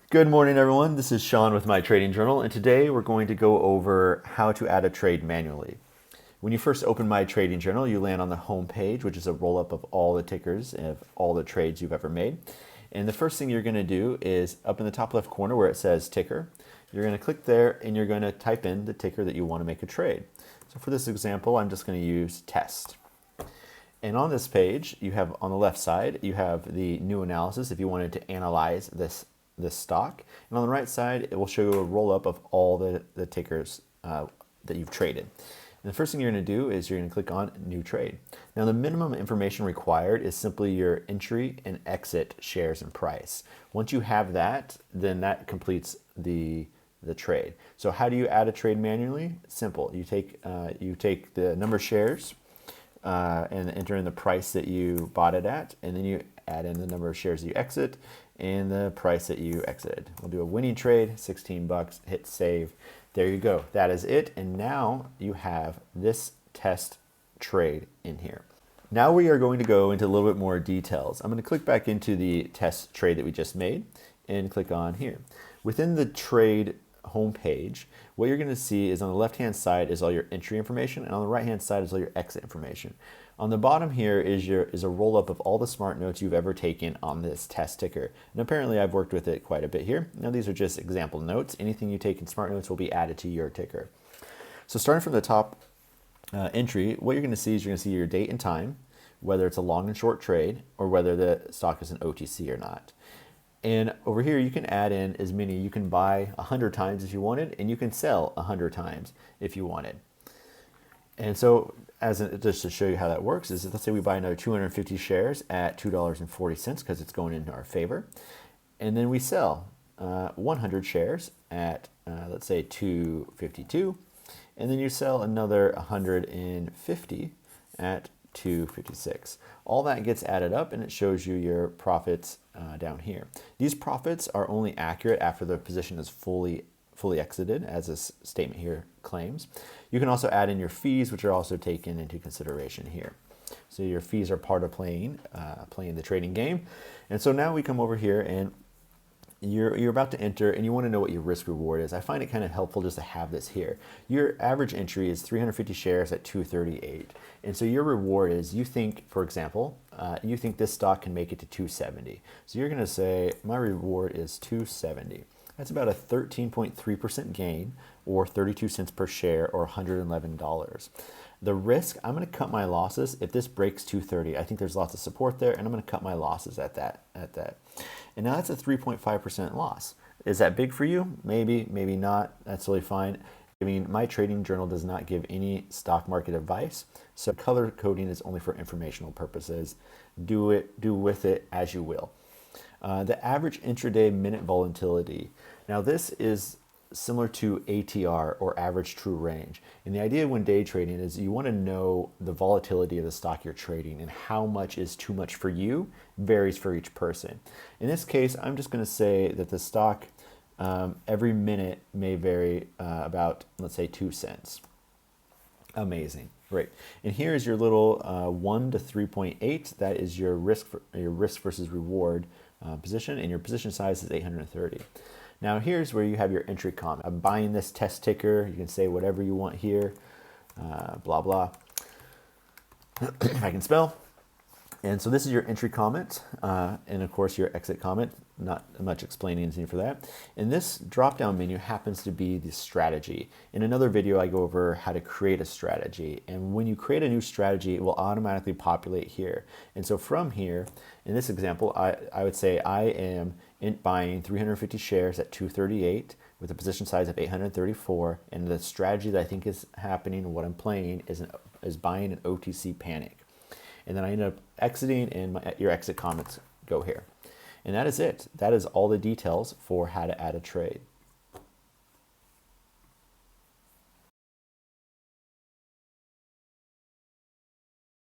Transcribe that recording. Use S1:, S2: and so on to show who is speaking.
S1: Good morning, everyone. This is Sean with My Trading Journal, and today we're going to go over how to add a trade manually. When you first open My Trading Journal, you land on the home page, which is a roll-up of all the tickers of all the trades you've ever made. And the first thing you're going to do is up in the top left corner where it says ticker, you're going to click there and you're going to type in the ticker that you want to make a trade. So for this example, I'm just going to use test. And on this page, you have on the left side, you have the new analysis if you wanted to analyze this stock. And on the right side, it will show you a roll-up of all the tickers that you've traded. And the first thing you're going to do is you're going to click on New Trade. Now, the minimum information required is simply your entry and exit shares and price. Once you have that, then that completes the trade. So how do you add a trade manually? Simple. You take the number of shares and enter in the price that you bought it at, and then you add in the number of shares that you exit and the price that you exited. We'll do a winning trade, 16 bucks, hit save. There you go. That is it. And now you have this test trade in here. Now we are going to go into a little bit more details. I'm going to click back into the test trade that we just made and click on here. Within the trade homepage, what you're going to see is on the left-hand side is all your entry information, and on the right-hand side is all your exit information. On the bottom here is a roll-up of all the smart notes you've ever taken on this test ticker. And apparently I've worked with it quite a bit here. Now these are just example notes. Anything you take in smart notes will be added to your ticker. So starting from the top entry, what you're going to see is you're going to see your date and time, whether it's a long and short trade, or whether the stock is an OTC or not. And over here, you can add in as many. You can buy 100 times if you wanted, and you can sell 100 times if you wanted. And so, just to show you how that works, is let's say we buy another 250 shares at $2.40 because it's going into our favor. And then we sell 100 shares at, let's say, $2.52. And then you sell another 150 at $2.56. All that gets added up and it shows you your profits down here. These profits are only accurate after the position is fully exited, as this statement here claims. You can also add in your fees, which are also taken into consideration here. So your fees are part of playing the trading game. And so now we come over here and you're about to enter and you want to know what your risk reward is. I find it kind of helpful just to have this here. Your average entry is 350 shares at 238. And so your reward is, you think, for example, you think this stock can make it to 270. So you're going to say my reward is 270. That's about a 13.3% gain, or 32 cents per share, or $111. The risk, I'm going to cut my losses if this breaks 230. I think there's lots of support there, and I'm going to cut my losses at that. And now that's a 3.5% loss. Is that big for you? Maybe, maybe not. That's totally fine. I mean, My Trading Journal does not give any stock market advice, so color coding is only for informational purposes. Do with it as you will. The average intraday minute volatility. Now this is similar to ATR, or average true range. And the idea when day trading is you want to know the volatility of the stock you're trading, and how much is too much for you varies for each person. In this case, I'm just going to say that the stock every minute may vary about, let's say, 2 cents. Amazing. Great. And here's your little 1 to 3.8. That is your risk versus reward position, and your position size is 830. Now here's where you have your entry comment. I'm buying this test ticker. You can say whatever you want here, blah, blah. If I can spell. And so this is your entry comment, and of course your exit comment. Not much explaining anything for that. And this drop-down menu happens to be the strategy. In another video, I go over how to create a strategy. And when you create a new strategy, it will automatically populate here. And so from here, in this example, I would say I am buying 350 shares at 238 with a position size of 834. And the strategy that I think is happening, what I'm playing, is buying an OTC panic. And then I end up exiting, and your exit comments go here. And that is it. That is all the details for how to add a trade.